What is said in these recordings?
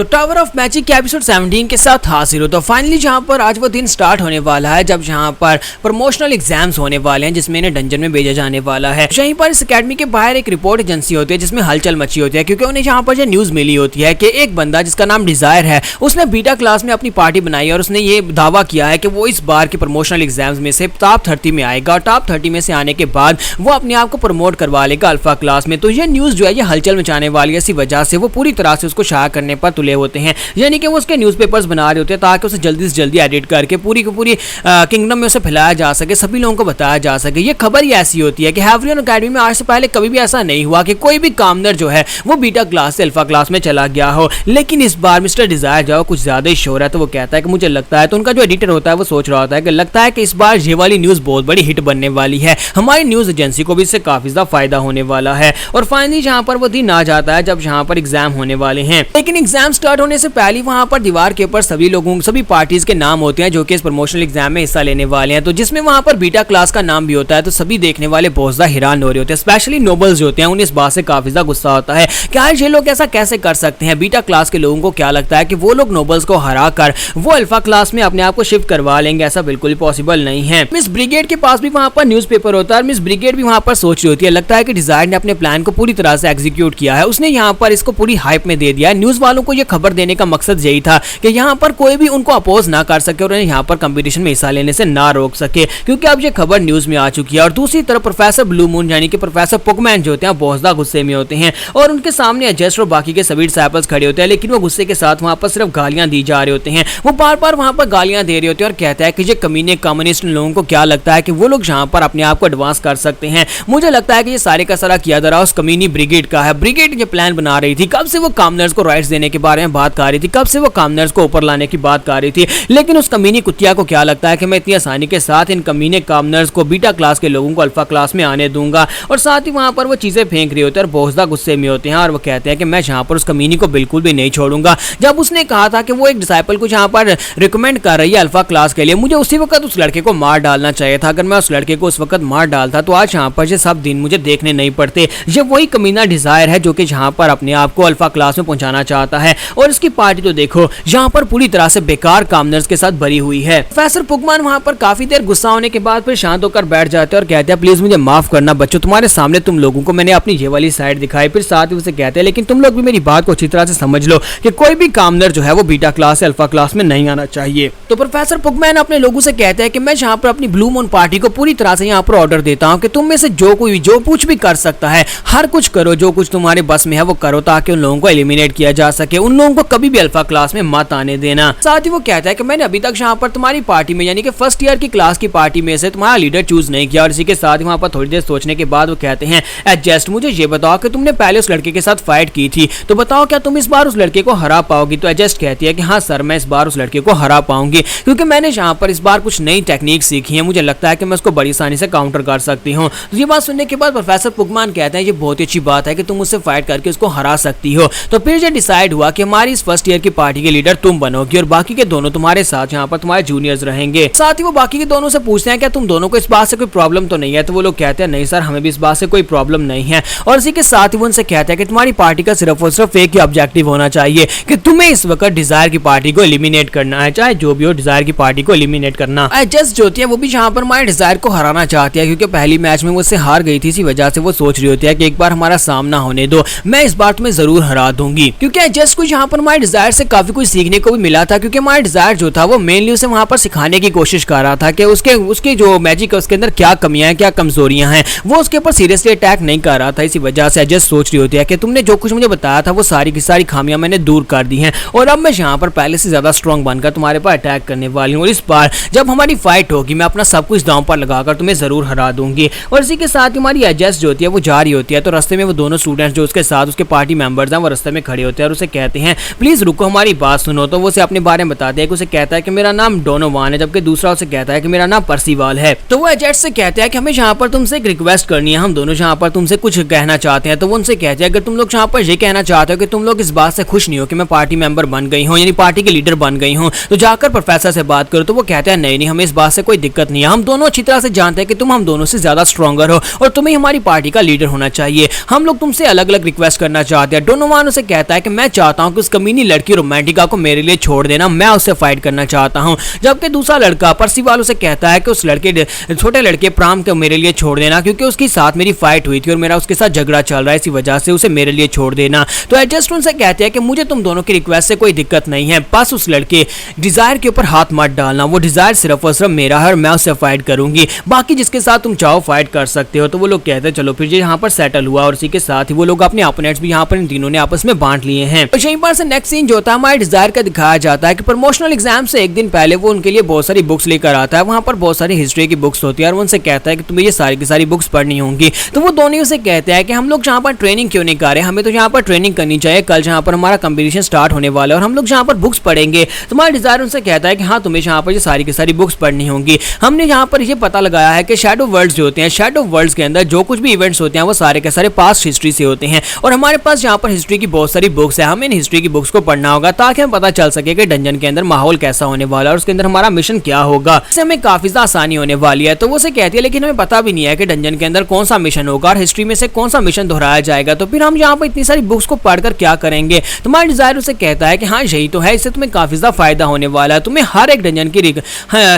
तो tower of magic के episode 17 के साथ हाजिर हो। तो फाइनली जहां पर आज वो दिन स्टार्ट होने वाला है जब जहां पर प्रमोशनल एग्जाम्स होने वाले हैं जिसमें इन्हें डंजन में भेजा जाने वाला है। यहीं पर इस एकेडमी के बाहर एक रिपोर्ट एजेंसी होती है जिसमें हलचल मची होती है क्योंकि उन्हें जहां पर जो न्यूज मिली होती है कि एक बंदा जिसका नाम डिजायर है उसने बीटा क्लास में अपनी पार्टी बनाई और उसने ये दावा किया है कि वो इस बार के प्रमोशनल एग्जाम्स में से टॉप 30 में आएगा और टॉप 30 में से आने के बाद वो अपने आप को प्रमोट करवा लेगा अल्फा क्लास में। तो ये न्यूज जो है ये हलचल मचाने वाली है, इसी वजह से वो पूरी तरह से उसको शाया करने पर तुले होते हैं, यानी कि वो उसके न्यूज़पेपर्स बना रहे होते हैं ताकि उसे जल्दी से जल्दी एडिट करके पूरी की पूरी किंगडम में उसे फैलाया जा सके, सभी लोगों को बताया जा सके। ये खबर ही ऐसी होती है कि हैवरियन अकेडमी में आज से पहले कभी भी ऐसा नहीं हुआ कि कोई भी कामनर जो है वो बीटा क्लास से अल्फा क्लास में चला गया हो, लेकिन इस बार मिस्टर डिजायर जो कुछ ज्यादा ही शोर है। तो वो कहता है कि मुझे लगता है, तो उनका जो एडिटर होता है वो सोच रहा होता है कि लगता है कि इस बार ये वाली न्यूज बहुत बड़ी हिट बनने वाली है, हमारी न्यूज एजेंसी को भी इससे काफी ज्यादा फायदा होने वाला है। और फाइनली जहां पर वो दिन आ जाता है जब जहां पर एग्जाम होने वाले हैं, लेकिन एग्जाम स्टार्ट होने से पहले वहां पर दीवार के ऊपर सभी लोगों सभी पार्टीज के नाम होते हैं जो कि इस प्रमोशनल एग्जाम में हिस्सा लेने वाले हैं। तो जिसमें वहां पर बीटा क्लास का नाम भी होता है। तो सभी देखने वाले बहुत ज्यादा हैरान हो रहे होते हैं, स्पेशली नोबल्स जो होते हैं उन्हें इस बात से काफी ज्यादा गुस्सा होता है कि यार ये लोग ऐसा कैसे कर सकते हैं। बीटा क्लास के लोगों को क्या लगता है कि वो लोग नोबल्स को हरा कर वो अल्फा क्लास में अपने आप को शिफ्ट करवा लेंगे, ऐसा बिल्कुल पॉसिबल नहीं है। मिस ब्रिगेड के पास भी वहां पर न्यूज़पेपर होता है और मिस ब्रिगेड भी वहां पर सोच रही होती है, लगता है कि डिजायर ने अपने प्लान को पूरी तरह से एग्जीक्यूट किया है, उसने यहाँ पर इसको पूरी हाइप में दे दिया है। न्यूज वालों को यह खबर देने का मकसद यही था कि यहाँ पर कोई भी उनको अपोज ना कर सके और यहाँ पर कंपटीशन में हिस्सा लेने से ना रोक सके, क्योंकि अब ये खबर न्यूज में आ चुकी है। और दूसरी तरफ प्रोफेसर ब्लू मून यानी कि प्रोफेसर पुकमैन जो होते हैं बहुत ज्यादा गुस्से में होते हैं और उनके सामने एडजस्ट और बाकी के सभी डिसाइपल्स खड़े होते हैं, लेकिन वो गुस्से के साथ वहां पर सिर्फ गालियां दी जा रहे होते हैं। वो बार बार वहां पर गालियां दे रहे होते हैं और कहता है कि ये कमीने कम्युनिस्ट लोगों को क्या लगता है कि वो लोग यहाँ पर अपने आप को एडवांस कर सकते हैं। मुझे लगता है कि ये सारे का सारा किया जा रहा उस कमीनी ब्रिगेड का है। ब्रिगेड ये प्लान बना रही थी, कब से वो कामनर्स को राइट्स देने के बारे में बात कर रही थी, कब से वो कामनर्स को ऊपर लाने की बात कर रही थी, लेकिन उस कमीनी कुतिया को क्या लगता है कि मैं इतनी आसानी के साथ इन कमीने कामनर्स को बीटा क्लास के लोगों को अल्फा क्लास में आने दूंगा। और साथ ही वहां पर वो चीजें फेंक रहे होते हैं और बहुत ज्यादा गुस्से में होते हैं और वो कहते हैं कि मैं यहाँ पर उस कमीनी को बिल्कुल भी नहीं छोड़ूंगा। जब उसने कहा था कि वो एक डिसाइपल को यहाँ पर रिकमेंड कर रही है अल्फा क्लास के लिए, मुझे उसी वक्त उस लड़के को मार डालना चाहिए था। अगर मैं उस लड़के को उस वक्त मार डालता तो आज यहाँ पर ये सब दिन मुझे देखने नहीं पड़ते। ये वही कमीना डिजायर है जो कि यहाँ पर अपने आप को अल्फा क्लास में पहुंचाना चाहता है और इसकी पार्टी तो देखो यहाँ पर पूरी तरह से बेकार कामनर्स के साथ भरी हुई है। प्रोफेसर पुकमैन वहां पर काफी देर गुस्सा होने के बाद फिर शांत होकर बैठ जाते हैं और कहते हैं प्लीज मुझे माफ करना बच्चों, तुम्हारे सामने तुम लोगों को मैंने अपनी ये वाली साइड दिखाई। फिर साथ ही उसे कहते हैं लेकिन तुम लोग भी मेरी बात को अच्छी तरह से समझ लो कि कोई भी कामनर जो है वो बीटा क्लास से अल्फा क्लास में नहीं आना चाहिए। तो प्रोफेसर पुकमैन अपने लोगों से कहते हैं कि मैं यहाँ पर अपनी ब्लू मून पार्टी को पूरी तरह से यहाँ पर ऑर्डर देता हूँ कि तुम में से जो कोई जो कुछ भी कर सकता है हर कुछ करो, जो कुछ तुम्हारे बस में है वो करो ताकि उन लोगों को एलिमिनेट किया जा सके, उन लोगों को कभी भी अल्फा क्लास में मत आने देना। साथ ही वो कहता है कि मैंने अभी तक यहाँ पर तुम्हारी पार्टी में यानी कि फर्स्ट ईयर की क्लास की पार्टी में से तुम्हारा लीडर चूज नहीं किया। और इसी के साथ ही वहां पर थोड़ी देर सोचने के बाद वो कहते हैं एडजस्ट, मुझे ये बताओ कि तुमने पहले उस लड़के के साथ फाइट की थी, तो बताओ क्या तुम इस बार उस लड़के को हरा पाओगी। तो एडजस्ट कहती है कि हाँ सर मैं इस बार उस लड़के को हरा पाऊंगी क्योंकि मैंने यहाँ पर इस बार कुछ नई टेक्निक सीखी है, मुझे लगता है कि मैं उसको बड़ी आसानी से काउंटर कर सकती हूँ। तो ये बात सुनने के बाद प्रोफेसर पुकमैन कहते हैं ये बहुत ही अच्छी बात है कि तुम उससे फाइट करके उसको हरा सकती हो। तो फिर ये डिसाइड हुआ कि हमारी इस फर्स्ट ईयर की पार्टी के लीडर तुम बनोगी और बाकी के दोनों तुम्हारे साथ यहाँ पर तुम्हारे जूनियर्स रहेंगे। साथ ही वो बाकी के दोनों से पूछते हैं क्या तुम दोनों को इस बात से कोई प्रॉब्लम तो नहीं है। तो वो लोग कहते हैं नहीं सर हमें भी इस बात से कोई प्रॉब्लम नहीं है। और इसी के साथ ही वो उनसे कहते हैं कि तुम्हारी पार्टी का सिर्फ और सिर्फ एक ही ऑब्जेक्टिव होना चाहिए कि तुम्हें इस वक्त डिजायर की पार्टी को एलिमिनेट करना है, चाहे जो भी हो डिजायर की पार्टी को एलिमिनेट करना। जस्ट जो होती है वो भी यहाँ पर हमारे डिजायर को हराना चाहती है क्योंकि पहली मैच में मुझसे हार गई थी, इसी वजह से वो सोच रही होती है कि एक बार हमारा सामना होने दो, मैं इस बार तुम्हें जरूर हरा दूंगी। क्योंकि जस्ट कुछ यहाँ पर हमारे डिजायर से काफी कुछ सीखने को भी मिला था क्योंकि हमारा डिजायर जो था वो मेनली उसे वहां पर सिखाने की कोशिश कर रहा था कि उसके जो मैजिक है उसके अंदर क्या कमियां हैं क्या कमजोरियां हैं, वो उसके ऊपर सीरियसली अटैक नहीं कर रहा था। इसी वजह से जस्ट सोच रही होती है कि तुमने जो कुछ मुझे बताया था वो सारी की सारी खामियां मैंने दूर कर दी हैं और अब मैं यहाँ पर पहले से ज्यादा स्ट्रॉन्ग बनकर तुम्हारे पर अटैक करने वाली हूँ और इस बार जब हमारी फाइट होगी मैं अपना सब कुछ दांव पर लगाकर तुम्हें जरूर हरा दूंगी। और इसी के साथ हमारी एडजस्ट जो होती है वो जा रही होती है तो रास्ते में वो दोनों स्टूडेंट्स जो उसके साथ उसके पार्टी मेंबर्स हैं वो रास्ते में खड़े होते हैं और उसे कहते हैं प्लीज रुको हमारी बात सुनो। तो वो उसे अपने बारे में बताते हैं कि उसे कहता है कि मेरा नाम डोनोवान है जबकि दूसरा उसे कहता है कि मेरा नाम परसीवाल है। तो वो एडजस्ट से कहते हैं कि हमें यहाँ पर तुमसे एक रिक्वेस्ट करनी है, हम दोनों यहाँ पर तुमसे कुछ कहना चाहते हैं। तो वो उनसे कहते हैं अगर तुम लोग यहाँ पर ये कहना चाहते हो कि तुम लोग इस बात से खुश नहीं हो कि मैं पार्टी मेंबर बन गई हूँ यानी पार्टी के लीडर बन गई हूँ तो जाकर प्रोफेसर से बात करो। तो वो कहते हैं नहीं हमें इस बात से कोई दिक्कत नहीं है, हम दोनों अच्छी तरह से जानते हैं कि तुम हम दोनों से ज्यादा स्ट्रॉन्गर हो और तुम्हें हमारी पार्टी का लीडर होना चाहिए, हम लोग तुमसे अलग अलग रिक्वेस्ट करना चाहते हैं। डोनोवान उसे कहता है कि मैं चाहता चाहता हूँ कि उस कमीनी लड़की रोमांटिका को मेरे लिए छोड़ देना, मैं उससे फाइट करना चाहता हूँ। जबकि दूसरा लड़का पर्सिवाल उसे कहता है कि उस लड़के छोटे लड़के प्राम को मेरे लिए छोड़ देना, क्योंकि उसके साथ मेरी फाइट हुई थी और मेरा उसके साथ झगड़ा चल रहा है, इसी वजह से उसे मेरे लिए छोड़ देना। तो एडजस्ट उनसे कहते हैं कि मुझे तुम दोनों की रिक्वेस्ट से कोई दिक्कत नहीं है, बस उस लड़के डिजायर के ऊपर हाथ मत डालना, वो डिजायर सिर्फ और सिर्फ मेरा है और मैं उससे फाइट करूंगी, बाकी जिसके साथ तुम चाहो फाइट कर सकते हो। तो वो लोग कहते हैं चलो फिर यहाँ पर सेटल हुआ और इसी के साथ ही वो लोग अपने अपोनेंट्स भी यहाँ पर इन तीनों ने आपस में बांट लिए हैं। तो यहीं पर से नेक्स्ट सीन जो होता है हमारे डिजायर का दिखाया जाता है कि प्रमोशनल एग्जाम से एक दिन पहले वो उनके लिए बहुत सारी बुक्स लेकर आता है, वहां पर बहुत सारी हिस्ट्री की बुक्स होती है और वो उनसे कहता है कि तुम्हें ये सारी की सारी बुक्स पढ़नी होंगी। तो वो दोनों उसे कहते हैं कि हम लोग जहाँ पर ट्रेनिंग क्यों नहीं कर रहे, हमें तो यहाँ पर ट्रेनिंग करनी चाहिए, कल जहाँ पर हमारा कंपटीशन स्टार्ट होने वाला है और हम लोग जहाँ पर बुक्स पढ़ेंगे। तुम्हारा डिजायर उनसे कहता है कि हाँ तुम्हें यहाँ पर ये सारी की सारी बुक्स पढ़नी होंगी। हमने यहाँ पर ये पता लगाया है कि शैडो वर्ल्ड्स जो होते हैं, शैडो वर्ल्ड्स के अंदर जो कुछ भी इवेंट्स होते हैं वो सारे के सारे पास्ट हिस्ट्री से होते हैं और हमारे पास यहाँ पर हिस्ट्री की बहुत सारी बुक्स है, हमें इन हिस्ट्री की बुक्स को पढ़ना होगा ताकि हमें पता चल सके कि डंजन के अंदर माहौल कैसा होने वाला है और उसके अंदर हमारा मिशन क्या होगा, इससे हमें काफी ज्यादा आसानी होने वाली है। तो वो से कहती है लेकिन हमें पता भी नहीं है कि डंजन के अंदर कौन सा मिशन होगा और हिस्ट्री में से कौन सा मिशन दोहराया जाएगा, तो फिर हम यहाँ पर इतनी सारी बुक्स को पढ़कर क्या करेंगे। तुम्हारा डिजायर उसे कहता है कि हाँ यही तो है, इससे तुम्हें काफी ज्यादा फायदा होने वाला है, तुम्हें हर एक डंजन की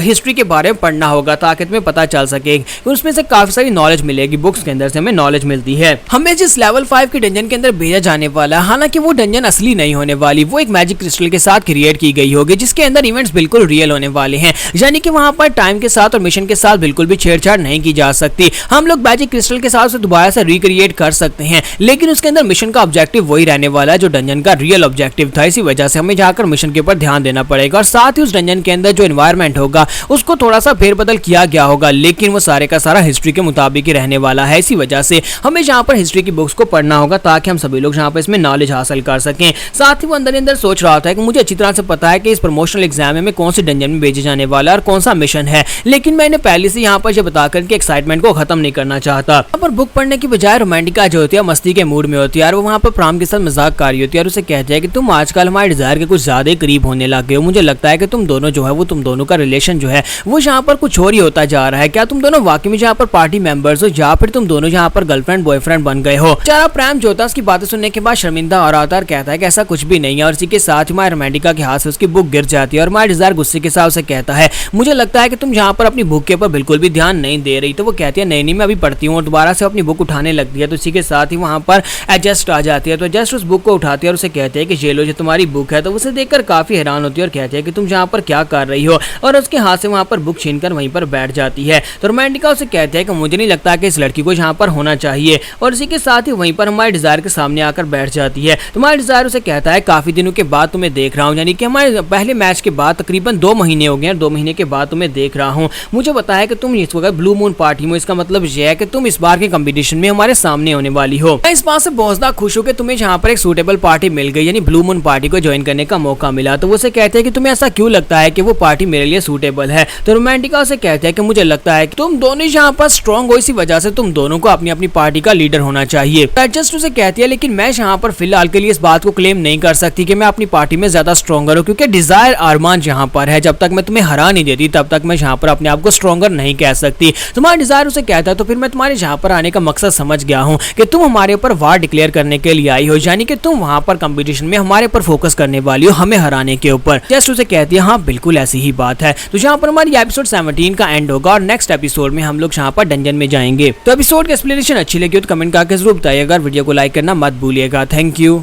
हिस्ट्री के बारे में पढ़ना होगा ताकि तुम्हें पता चल सके, उसमें से काफी सारी नॉलेज मिलेगी, बुक्स के अंदर से हमें नॉलेज मिलती है। हमें जिस लेवल 5 के डंजन के अंदर भेजा जाने वाला है, हालांकि वो डंजन असली नहीं होने वाली, वो एक मैजिक क्रिस्टल के साथ क्रिएट की गई होगी जिसके अंदर इवेंट्स बिल्कुल रियल होने वाले हैं, यानी कि वहां पर टाइम के साथ और मिशन के साथ बिल्कुल भी छेड़छाड़ नहीं की जा सकती। हम लोग मैजिक क्रिस्टल के साथ दोबारा से रिक्रिएट कर सकते हैं, लेकिन उसके अंदर मिशन का ऑब्जेक्टिव वही रहने वाला है जो डंजन का रियल ऑब्जेक्टिव था, इसी वजह से हमें जाकर मिशन के ऊपर ध्यान देना पड़ेगा और साथ ही उस डंजन के अंदर जो एनवायरमेंट होगा उसको थोड़ा सा फेरबदल किया गया होगा, लेकिन वो सारे का सारा हिस्ट्री के मुताबिक ही रहने वाला है। इसी वजह से हमें यहाँ पर हिस्ट्री की बुक्स को पढ़ना होगा ताकि हम सभी लोग यहाँ पर इसमें नॉलेज हासिल कर सकें। साथ ही वो अंदर सोच रहा था कि मुझे अच्छी तरह से पता है कि इस प्रमोशनल एग्जाम में कौन सी डंजन में भेजे जाने वाला है और कौन सा मिशन है, लेकिन मैंने पहले से यहाँ पर बताकर के एक्साइटमेंट को खत्म नहीं करना चाहता। यहाँ पर बुक पढ़ने की बजाय रोमांटिका जो होती है मस्ती के मूड में होती है और वो वहाँ पर प्राम के साथ मजाक कर रही होती है और उसे कहती है कि तुम आजकल हमारे डिजायर के कुछ ज्यादा करीब होने लग गए हो, मुझे लगता है कि तुम दोनों जो है वो तुम दोनों का रिलेशन जो है वो यहाँ पर कुछ और ही होता जा रहा है, क्या तुम दोनों वाकई में यहाँ पर पार्टी मेंबर्स हो या फिर तुम दोनों यहाँ पर गर्लफ्रेंड बॉयफ्रेंड बन गए हो। बेचारा प्राम जो होता है उसकी बातें सुनने के बाद शर्मिंदा हो रहा था और कहता है कि ऐसा कुछ भी नहीं है और इसी के साथ ही हमारे रोमांटिका के हाथ से उसकी बुक गिर जाती है और हमारे डिजायर गुस्से के साथ उसे कहता है मुझे लगता है कि तुम यहाँ पर अपनी बुक के ऊपर बिल्कुल भी ध्यान नहीं दे रही। तो वो कहती है नहीं मैं अभी पढ़ती हूँ और दोबारा से अपनी बुक उठाने लगती है। तो इसी के साथ ही वहाँ पर एडजस्ट आ जाती है, तो एडजस्ट उस बुक को उठाती है और उसे कहते हैं कि ये लो जो तुम्हारी बुक है। तो उसे देखकर काफी हैरान होती है और कहती है कि तुम यहाँ पर क्या कर रही हो और उसके हाथ से वहाँ पर बुक छीनकर वहीं पर बैठ जाती है। तो रोमांटिका उसे कहते हैं कि मुझे नहीं लगता कि इस लड़की को यहाँ पर होना चाहिए और इसी के साथ ही वहीं पर हमारे डिजायर के सामने आकर बैठ जाती है। तुम्हारा डिजायर उसे कहता है काफी दिनों के बाद तुम्हें देख रहा हूँ, यानी कि हमारे पहले मैच के बाद तकरीबन 2 महीने हो गए, 2 महीने के बाद तुम्हें देख रहा हूँ। मुझे बताया कि तुम इस वक्त ब्लू मून पार्टी में, इसका मतलब यह है कि तुम इस बार के कंपटीशन में हमारे सामने होने वाली हो। मैं इस बात से बहुत ज्यादा खुश हूँ कि तुम्हें यहाँ पर एक सूटेबल पार्टी मिल गई, यानी ब्लू मून पार्टी को ज्वाइन करने का मौका मिला। तो वो उसे कहते हैं कि तुम्हें ऐसा क्यों लगता है कि वो पार्टी मेरे लिए सूटेबल है। तो रोमांटिका उसे कहते हैं कि मुझे लगता है कि तुम दोनों यहाँ पर स्ट्रॉन्ग हो, इसी वजह से तुम दोनों को अपनी अपनी पार्टी का लीडर होना चाहिए। एडजस्ट उसे कहती है लेकिन मैं यहाँ पर फिलहाल के लिए इस बात को क्लेम नहीं कर सकती कि मैं अपनी पार्टी में ज्यादा स्ट्रॉन्गर हूँ, क्योंकि डिजायर अरमान यहाँ पर है, जब तक मैं तुम्हें हरा नहीं देती तब तक मैं यहाँ पर अपने आप को स्ट्रॉन्गर नहीं कह सकती। तुम्हारा डिजायर उसे कहता है तो फिर मैं तुम्हारे यहाँ पर आने का मकसद समझ गया हूँ कि तुम हमारे ऊपर वार डिक्लेयर करने के लिए आई हो, यानी कि तुम वहाँ पर कंपटीशन में हमारे ऊपर फोकस करने वाली हो, हमें हराने के ऊपर। जस्ट उसे कहती है हाँ बिल्कुल ऐसी ही बात है। तो यहाँ पर हमारी एपिसोड 17 का एंड होगा और नेक्स्ट एपिसोड में हम लोग यहाँ पर डंजन में जाएंगे। तो एपिसोड की एक्सप्लेनेशन अच्छी लगी हो तो कमेंट करके जरूर बताइएगा, वीडियो को लाइक करना मत भूलिएगा। Thank you.